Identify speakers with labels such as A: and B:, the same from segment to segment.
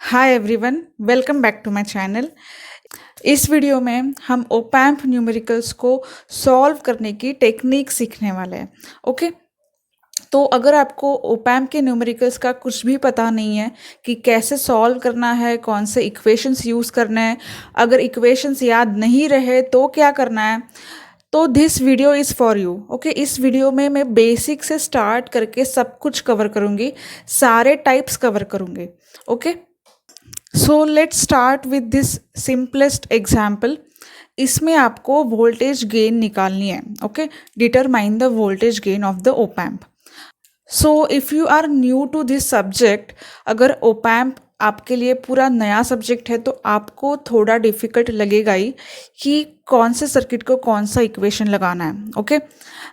A: Hi everyone, welcome back to my channel. इस video में हम ओपैम्प न्यूमेरिकल्स को सॉल्व करने की टेक्निक सीखने वाले हैं। ओके, तो अगर आपको ओपैम्प के न्यूमेरिकल्स का कुछ भी पता नहीं है कि कैसे सॉल्व करना है, कौन से इक्वेशंस यूज़ करना है, अगर इक्वेशंस याद नहीं रहे तो क्या करना है, तो this video is for you. Okay, इस वीडियो में मैं बेसिक से स्टार्ट करके सब कुछ कवर करूँगी, सारे टाइप्स कवर करूँगी। Okay, so let's start with this simplest example. इसमें आपको वोल्टेज गेन निकालनी है। Okay, determine the voltage gain of the op amp. So if you are new to this subject, अगर ओपैम्प आपके लिए पूरा नया सब्जेक्ट है तो आपको थोड़ा डिफिकल्ट लगेगा ही कि कौन से सर्किट को कौन सा इक्वेशन लगाना है। ओके,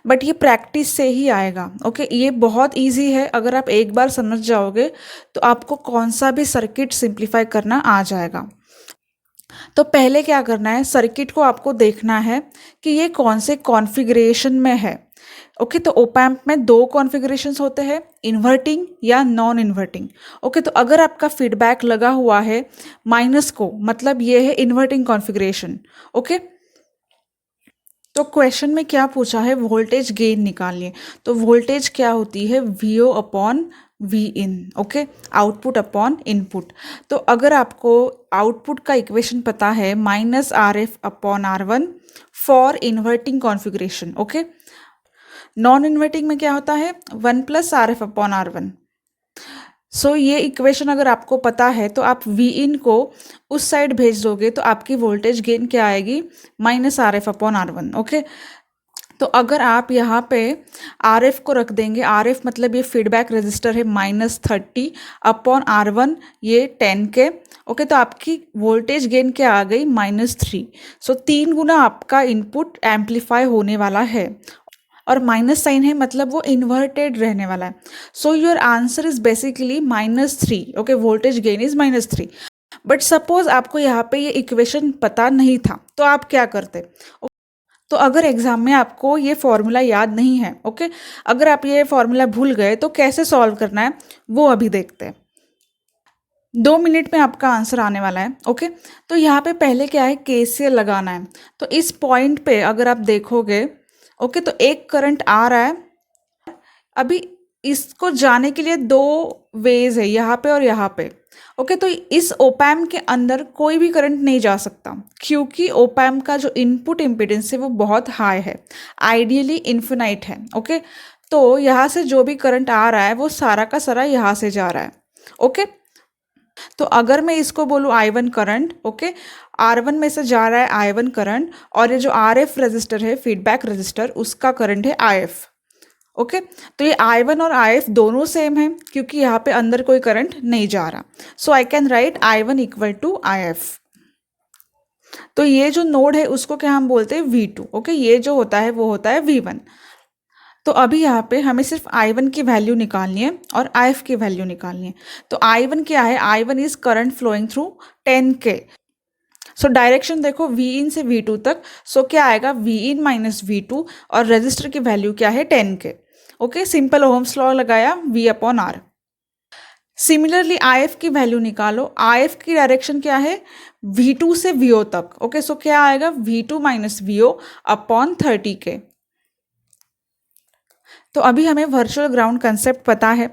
A: बट ये प्रैक्टिस से ही आएगा। ओके, ये बहुत इजी है। अगर आप एक बार समझ जाओगे तो आपको कौन सा भी सर्किट सिंप्लीफाई करना आ जाएगा। तो पहले क्या करना है, सर्किट को आपको देखना है कि ये कौन से कॉन्फ़िगरेशन में है। ओके, तो ओपैम्प में दो कॉन्फ़िगरेशंस होते हैं, इन्वर्टिंग या नॉन इन्वर्टिंग। ओके, तो अगर आपका फीडबैक लगा हुआ है माइनस को, मतलब ये है इन्वर्टिंग कॉन्फ़िगरेशन। ओके, तो क्वेश्चन में क्या पूछा है, वोल्टेज गेन निकालिए। तो वोल्टेज क्या होती है, V O upon V in. Okay, output upon input. तो अगर आपको आउटपुट का इक्वेशन पता है, minus R F upon R one for inverting configuration. Okay, non inverting में क्या होता है, one plus R F upon R one. So ये इक्वेशन अगर आपको पता है तो आप वी इन को उस साइड भेज दोगे तो आपकी वोल्टेज गेन क्या आएगी, minus R F upon R one. Okay, तो अगर आप यहाँ पे आर एफ को रख देंगे, आर एफ मतलब ये फीडबैक रजिस्टर है, -30 अपॉन आर वन ये 10 के। ओके, तो आपकी वोल्टेज गेन क्या आ गई, -3। सो 3 गुना आपका इनपुट एम्पलीफाई होने वाला है, और माइनस साइन है मतलब वो इन्वर्टेड रहने वाला है। So your answer is basically -3। Okay, voltage gain is -3। But suppose आपको यहाँ पे ये इक्वेशन पता नहीं था तो आप क्या करते। तो अगर एग्जाम में आपको ये फॉर्मूला याद नहीं है, ओके, अगर आप ये फॉर्मूला भूल गए तो कैसे सॉल्व करना है वो अभी देखते हैं। 2 मिनट में आपका आंसर आने वाला है। ओके, तो यहाँ पे पहले क्या है, केसीएल लगाना है। तो इस पॉइंट पे अगर आप देखोगे, ओके, तो एक करंट आ रहा है। अभी इसको जाने के लिए दो वेज है, यहाँ पे और यहाँ पे। ओके, तो इस ओपैम के अंदर कोई भी करंट नहीं जा सकता क्योंकि ओपैम का जो इनपुट इम्पीडेंस है वो बहुत हाई है, आइडियली इन्फिनाइट है। ओके, तो यहाँ से जो भी करंट आ रहा है वो सारा का सारा यहाँ से जा रहा है। ओके, तो अगर मैं इसको बोलूँ I one current, okay, R one में से जा रहा है आई वन करंट, और ये जो आर एफ रजिस्टर है, फीडबैक रजिस्टर, उसका करंट है आई एफ। ओके, तो ये आई वन और आई एफ दोनों सेम है क्योंकि यहाँ पे अंदर कोई करंट नहीं जा रहा। So I can write I one equal to I F. तो ये जो नोड है उसको क्या हम बोलते हैं, वी टू। ओके, ये जो होता है वो होता है वी वन। तो अभी यहाँ पे हमें सिर्फ आई वन की वैल्यू निकालनी है और आई एफ की वैल्यू निकालनी है। तो आई वन क्या है, I one is current flowing through 10 k. So direction देखो वी इन से वी टू तक। सो क्या आएगा, V in minus V two, और रजिस्टर की वैल्यू क्या है, 10 k. Okay, simple Ohm's law लगाया, V upon R. Similarly I F की वैल्यू निकालो। आई एफ की डायरेक्शन क्या है, वी टू से वी ओ तक। ओके, सो क्या आएगा, V two minus V O upon 30 k. तो अभी हमें वर्चुअल ग्राउंड कंसेप्ट पता है।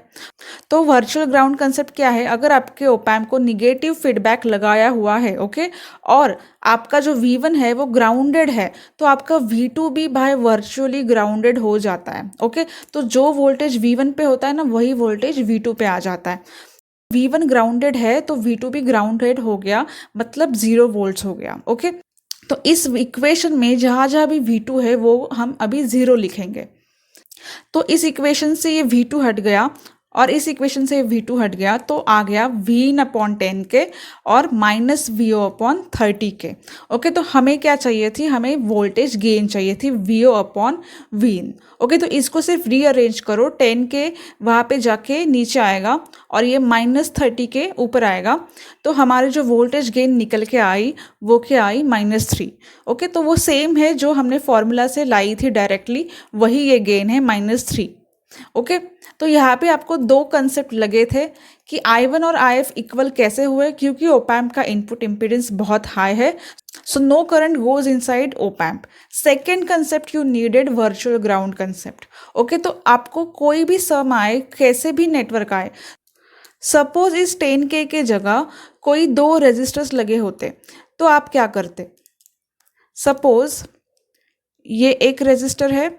A: तो वर्चुअल ग्राउंड कंसेप्ट क्या है, अगर आपके ओपैम्प को निगेटिव फीडबैक लगाया हुआ है, ओके, और आपका जो V1 है वो ग्राउंडेड है, तो आपका V2 भी भाई वर्चुअली ग्राउंडेड हो जाता है। ओके, तो जो वोल्टेज V1 पे होता है ना, वही वोल्टेज V2 पे आ जाता है। V1 ग्राउंडेड है तो V2 भी ग्राउंडेड हो गया, मतलब 0 वोल्ट्स हो गया। ओके, तो इस इक्वेशन में जहाँ जहाँ भी V2 है वो हम अभी 0 लिखेंगे। तो इस इक्वेशन से ये V2 हट गया और इस इक्वेशन से V2 हट गया, तो आ गया V in अपॉन 10 के और माइनस VO अपॉन 30 के। ओके, तो हमें क्या चाहिए थी, हमें वोल्टेज गेन चाहिए थी, VO अपॉन Vin। ओके, तो इसको सिर्फ रीअरेंज करो, 10 के वहाँ पे जाके नीचे आएगा और ये -30 के ऊपर आएगा। तो हमारे जो वोल्टेज गेन निकल के आई वो क्या आई, -3। ओके, तो वो सेम है जो हमने फॉर्मूला से लाई थी डायरेक्टली, वही ये गेन है, -3। ओके, तो यहाँ पे आपको दो कंसेप्ट लगे थे कि I1 और IF इक्वल कैसे हुए, क्योंकि ओप एम्प का इनपुट इम्पीडेंस बहुत हाई है, so no current goes inside op amp. Second concept you needed virtual ground concept. Okay, तो आपको कोई भी सम आए, कैसे भी नेटवर्क आए, सपोज इस 10K के जगह कोई 2 रेजिस्टर्स लगे होते, तो आप क्या करते? सपोज ये एक रेजिस्टर है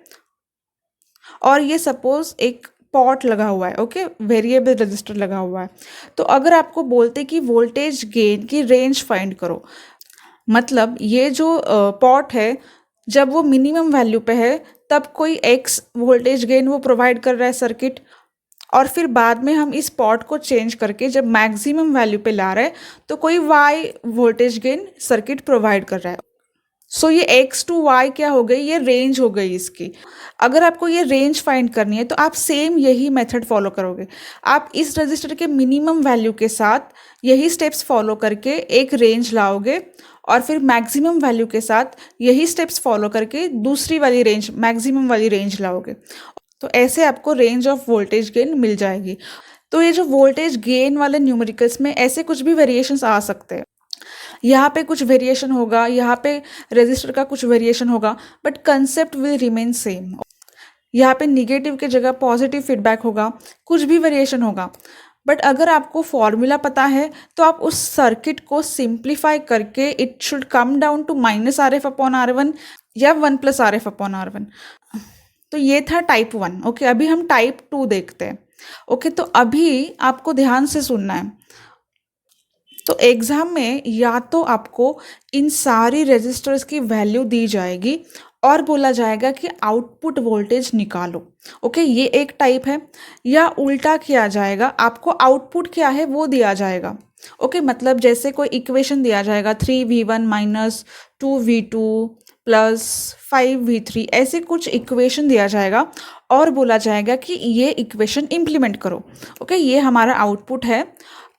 A: और ये सपोज एक पॉट लगा हुआ है, ओके, वेरिएबल रजिस्टर लगा हुआ है। तो अगर आपको बोलते कि वोल्टेज गेन की रेंज फाइंड करो, मतलब ये जो पॉट है जब वो मिनिमम वैल्यू पे है तब कोई एक्स वोल्टेज गेन वो प्रोवाइड कर रहा है सर्किट, और फिर बाद में हम इस पॉट को चेंज करके जब मैक्सिमम वैल्यू पे ला रहे हैं तो कोई वाई वोल्टेज गेन सर्किट प्रोवाइड कर रहा है। सो ये एक्स टू वाई क्या हो गई, ये रेंज हो गई इसकी। अगर आपको ये रेंज फाइंड करनी है तो आप सेम यही मेथड फॉलो करोगे। आप इस रजिस्टर के मिनिमम वैल्यू के साथ यही स्टेप्स फॉलो करके एक रेंज लाओगे, और फिर मैक्सिमम वैल्यू के साथ यही स्टेप्स फॉलो करके दूसरी वाली रेंज, मैक्सिमम वाली रेंज लाओगे। तो ऐसे आपको रेंज ऑफ वोल्टेज गेन मिल जाएगी। तो ये जो वोल्टेज गेन वाले न्यूमेरिकल्स में ऐसे कुछ भी वेरिएशंस आ सकते हैं, यहाँ पे कुछ वेरिएशन होगा, यहाँ पे रेजिस्टर का कुछ वेरिएशन होगा, but concept will remain same. यहाँ पे निगेटिव के जगह पॉजिटिव फीडबैक होगा, कुछ भी वेरिएशन होगा, बट अगर आपको फॉर्मूला पता है तो आप उस सर्किट को सिंप्लीफाई करके it should come down to -RF/R1 या 1+RF/R1। तो ये था टाइप 1। ओके, अभी हम टाइप 2 देखते हैं। ओके, तो अभी आपको ध्यान से सुनना है। तो एग्जाम में या तो आपको इन सारी रेजिस्टर्स की वैल्यू दी जाएगी और बोला जाएगा कि आउटपुट वोल्टेज निकालो। ओके, ये एक टाइप है। या उल्टा किया जाएगा, आपको आउटपुट क्या है वो दिया जाएगा। ओके, मतलब जैसे कोई इक्वेशन दिया जाएगा 3V1 minus 2V2 plus 5V3, ऐसे कुछ इक्वेशन दिया जाएगा और बोला जाएगा कि ये इक्वेशन इम्प्लीमेंट करो। ओके, ये हमारा आउटपुट है,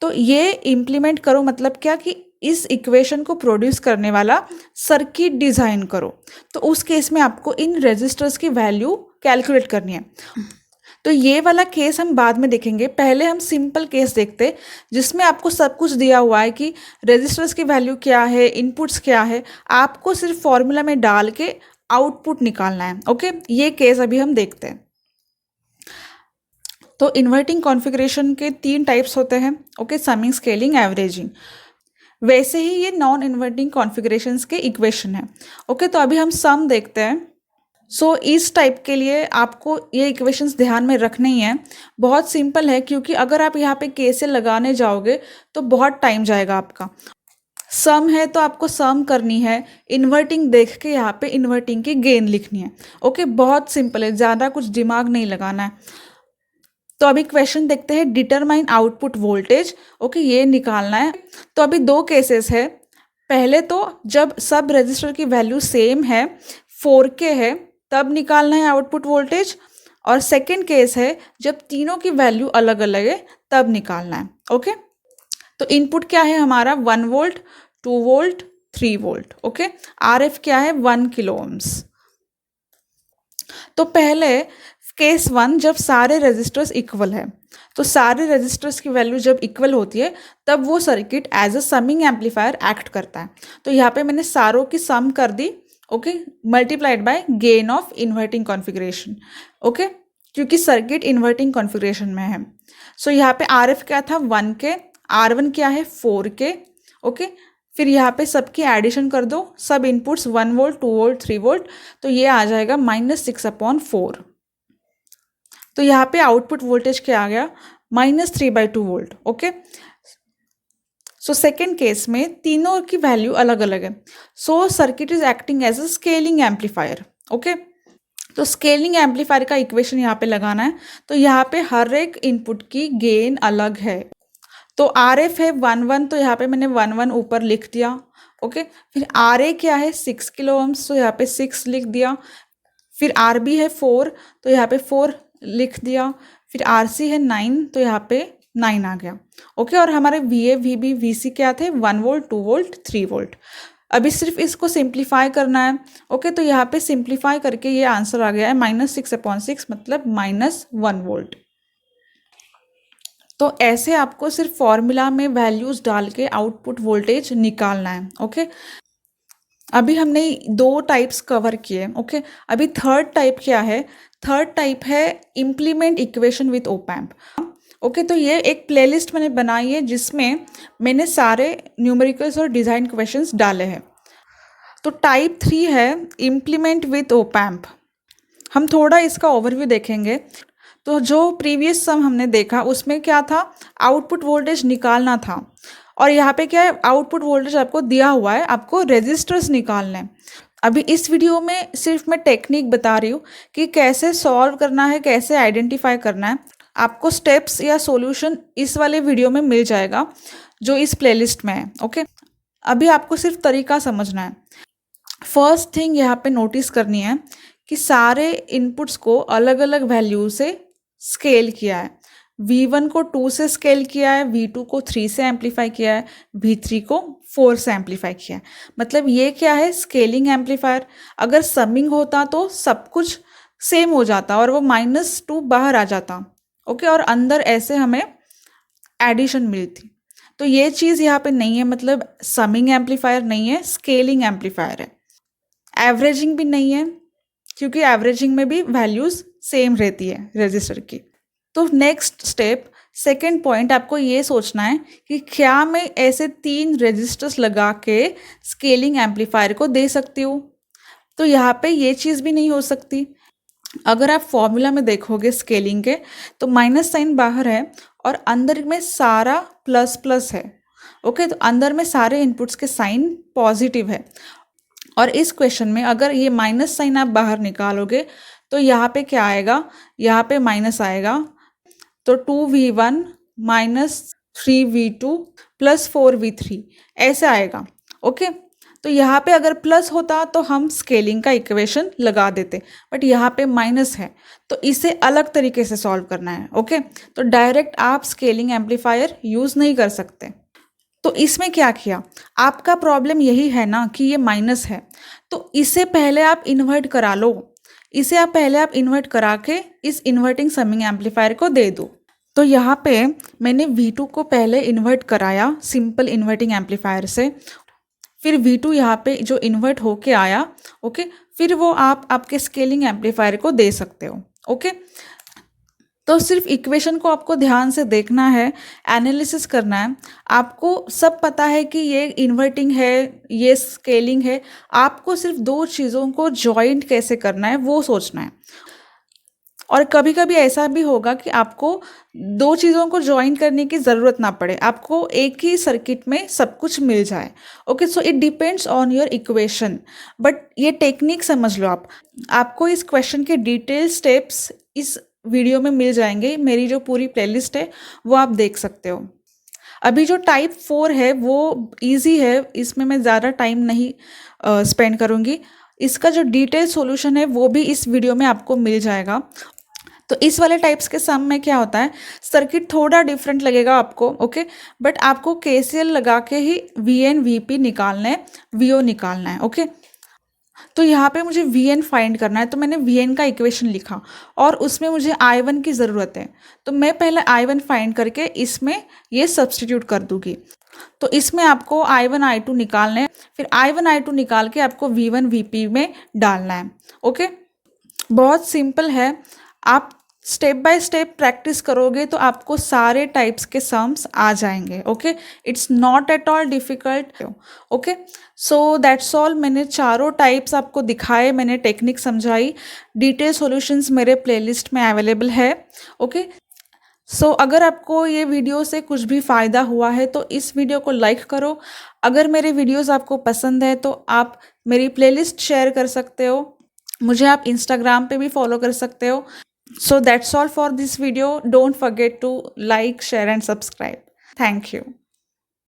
A: तो ये इम्प्लीमेंट करो मतलब क्या कि इस इक्वेशन को प्रोड्यूस करने वाला सर्किट डिज़ाइन करो। तो उस केस में आपको इन रेजिस्टर्स की वैल्यू कैलकुलेट करनी है। तो ये वाला केस हम बाद में देखेंगे, पहले हम सिंपल केस देखते हैं जिसमें आपको सब कुछ दिया हुआ है कि रेजिस्टर्स की वैल्यू क्या है, इनपुट्स क्या है, आपको सिर्फ फॉर्मूला में डाल के आउटपुट निकालना है। ओके, ये केस अभी हम देखते हैं। तो इन्वर्टिंग कॉन्फ़िगरेशन के 3 टाइप्स होते हैं। Okay, summing, scaling, averaging. वैसे ही ये नॉन इन्वर्टिंग कॉन्फ़िगरेशंस के इक्वेशन है। ओके, तो अभी हम सम देखते हैं। सो इस टाइप के लिए आपको ये इक्वेशंस ध्यान में रखने ही हैं। बहुत सिंपल है, क्योंकि अगर आप यहाँ पे केसेल लगाने जाओगे तो बहुत टाइम जाएगा आपका। सम है तो आपको सम करनी है, इन्वर्टिंग देख के यहाँ पे इन्वर्टिंग की गेन लिखनी है। ओके, बहुत सिंपल है, ज़्यादा कुछ दिमाग नहीं लगाना है। तो अभी क्वेश्चन देखते हैं, डिटरमाइन आउटपुट वोल्टेज। ओके, ये निकालना है। तो अभी 2 केसेस है। पहले तो जब सब रजिस्टर की वैल्यू सेम है, 4K है, तब निकालना है आउटपुट वोल्टेज। और सेकेंड केस है जब तीनों की वैल्यू अलग अलग है, तब निकालना है। ओके, तो इनपुट क्या है हमारा, 1 volt, 2 volt, 3 volt. Okay, RF क्या है, 1 किलो ओम्स। तो पहले केस 1, जब सारे रेजिस्टर्स इक्वल है, तो सारे रेजिस्टर्स की वैल्यू जब इक्वल होती है तब वो circuit as a summing amplifier act करता है। तो यहाँ पे मैंने सारों की सम कर दी। Okay, multiplied by gain of inverting configuration. Okay, क्योंकि सर्किट इन्वर्टिंग कॉन्फ़िगरेशन में है। सो यहाँ पे RF क्या था, 1K, R1 क्या है, 4K। ओके, फिर यहाँ पे सबकी एडिशन कर दो, सब इनपुट्स 1 वोल्ट, 2 वोल्ट, 3 वोल्ट, तो ये आ जाएगा -6/4। तो यहाँ पे आउटपुट वोल्टेज क्या आ गया, -3/2 volt. Okay, so second case में तीनों की वैल्यू अलग अलग है। So circuit is acting as a scaling amplifier. Okay, तो स्केलिंग एम्पलीफायर का इक्वेशन यहाँ पे लगाना है। तो यहाँ पे हर एक इनपुट की गेन अलग है। तो RF है 1 तो यहाँ पे मैंने 1 ऊपर लिख दिया। ओके, फिर RA क्या है, 6 किलो ओम्स, तो यहाँ पे 6 लिख दिया। फिर RB है 4, तो यहाँ पे 4 लिख दिया। फिर RC है 9, तो यहाँ पे 9 आ गया। ओके, और हमारे VA, VB, VC क्या थे, 1 वोल्ट, 2 वोल्ट, 3 वोल्ट। अभी सिर्फ इसको सिंप्लीफाई करना है। ओके, तो यहाँ पे सिंप्लीफाई करके ये आंसर आ गया है -6/6, मतलब -1 वोल्ट। तो ऐसे आपको सिर्फ फॉर्मूला में वैल्यूज़ डाल के आउटपुट वोल्टेज निकालना है। ओके, अभी हमने 2 टाइप्स कवर किए। ओके, अभी थर्ड टाइप क्या है? थर्ड टाइप है implement equation with op amp. Okay, तो ये एक प्लेलिस्ट मैंने बनाई है जिसमें मैंने सारे न्यूमेरिकल्स और डिज़ाइन क्वेश्चंस डाले हैं। तो टाइप 3 है इम्प्लीमेंट विथ ओप एम्प। हम थोड़ा इसका ओवरव्यू देखेंगे। तो जो प्रीवियस सम हमने देखा उसमें क्या था? आउटपुट वोल्टेज निकालना था, और यहाँ पे क्या है? आउटपुट वोल्टेज आपको दिया हुआ है, आपको रेजिस्टर्स निकालने हैं। अभी इस वीडियो में सिर्फ मैं टेक्निक बता रही हूँ कि कैसे सॉल्व करना है, कैसे आइडेंटिफाई करना है। आपको स्टेप्स या सॉल्यूशन इस वाले वीडियो में मिल जाएगा जो इस प्लेलिस्ट में है। ओके, अभी आपको सिर्फ तरीका समझना है। फर्स्ट थिंग यहाँ पे नोटिस करनी है कि सारे इनपुट्स को अलग अलग वैल्यू से स्केल किया है। V1 को 2 से स्केल किया है, V2 को 3 से एम्पलीफाई किया है, V3 को 4 से एम्पलीफाई किया है। मतलब ये क्या है? Scaling amplifier. अगर समिंग होता तो सब कुछ सेम हो जाता और वो -2 बाहर आ जाता। ओके, और अंदर ऐसे हमें एडिशन मिलती। तो ये चीज़ यहाँ पे नहीं है, मतलब समिंग एम्पलीफायर नहीं है, स्केलिंग एम्पलीफायर है। एवरेजिंग भी नहीं है, क्योंकि एवरेजिंग में भी वैल्यूज़ सेम रहती है रजिस्टर की। तो नेक्स्ट स्टेप, सेकेंड पॉइंट, आपको ये सोचना है कि क्या मैं ऐसे 3 रजिस्टर्स लगा के स्केलिंग एम्पलीफायर को दे सकती हूँ? तो यहाँ पे ये चीज़ भी नहीं हो सकती। अगर आप फॉर्मूला में देखोगे स्केलिंग के, तो माइनस साइन बाहर है और अंदर में सारा प्लस प्लस है। ओके, तो अंदर में सारे इनपुट्स के साइन पॉजिटिव है, और इस क्वेश्चन में अगर ये माइनस साइन आप बाहर निकालोगे तो यहाँ पे क्या आएगा? यहाँ पे माइनस आएगा, तो 2v1 -3v2 + 4v3 ऐसे आएगा। ओके, तो यहाँ पे अगर प्लस होता तो हम स्केलिंग का इक्वेशन लगा देते, बट यहाँ पे माइनस है, तो इसे अलग तरीके से सॉल्व करना है। ओके, तो डायरेक्ट आप स्केलिंग एम्पलीफायर यूज़ नहीं कर सकते। तो इसमें क्या किया? आपका प्रॉब्लम यही है ना कि ये माइनस है, तो इसे पहले आप इन्वर्ट करा लो। इसे आप पहले आप इन्वर्ट करा के इस इन्वर्टिंग समिंग एम्पलीफायर को दे दो। तो यहाँ पे मैंने V2 को पहले इन्वर्ट कराया सिंपल इन्वर्टिंग एम्पलीफायर से, फिर V2 यहाँ पे जो इन्वर्ट होके आया। ओके, फिर वो आप आपके स्केलिंग एम्पलीफायर को दे सकते हो। ओके, तो सिर्फ इक्वेशन को आपको ध्यान से देखना है, एनालिसिस करना है। आपको सब पता है कि ये इन्वर्टिंग है, ये स्केलिंग है। आपको सिर्फ 2 चीज़ों को जॉइंट कैसे करना है वो सोचना है। और कभी कभी ऐसा भी होगा कि आपको 2 चीज़ों को ज्वाइन करने की ज़रूरत ना पड़े, आपको एक ही सर्किट में सब कुछ मिल जाए। Okay, so it depends on your equation, but ये टेक्निक समझ लो आप। आपको इस क्वेश्चन के डिटेल स्टेप्स इस वीडियो में मिल जाएंगे। मेरी जो पूरी प्लेलिस्ट है वो आप देख सकते हो। अभी जो टाइप 4 है वो इजी है, इसमें मैं ज़्यादा टाइम नहीं स्पेंड करूँगी। इसका जो डिटेल सॉल्यूशन है वो भी इस वीडियो में आपको मिल जाएगा। तो इस वाले टाइप्स के सम में क्या होता है? सर्किट थोड़ा डिफरेंट लगेगा आपको। ओके, बट आपको KCL लगा के ही VN VP निकालना है, VO निकालना है। ओके, तो यहाँ पे मुझे VN फाइंड करना है, तो मैंने VN का इक्वेशन लिखा और उसमें मुझे I1 की ज़रूरत है, तो मैं पहले I1 फाइंड करके इसमें ये सब्सटीट्यूट कर दूँगी। तो इसमें आपको I1 I2 निकालना है, फिर I1 I2 निकाल के आपको V1 VP में डालना है। ओके, बहुत सिंपल है। आप स्टेप बाय स्टेप प्रैक्टिस करोगे तो आपको सारे टाइप्स के सम्स आ जाएंगे। Okay, it's not at all difficult. Okay, so that's all. मैंने चारों टाइप्स आपको दिखाए, मैंने टेक्निक समझाई। डिटेल सॉल्यूशंस मेरे प्लेलिस्ट में अवेलेबल है। ओके, सो अगर आपको ये वीडियो से कुछ भी फ़ायदा हुआ है तो इस वीडियो को लाइक करो। अगर मेरे वीडियोस आपको पसंद है तो आप मेरी प्लेलिस्ट शेयर कर सकते हो। मुझे आप इंस्टाग्राम पे भी फॉलो कर सकते हो। So that's all for this video. Don't forget to like, share and subscribe. Thank you.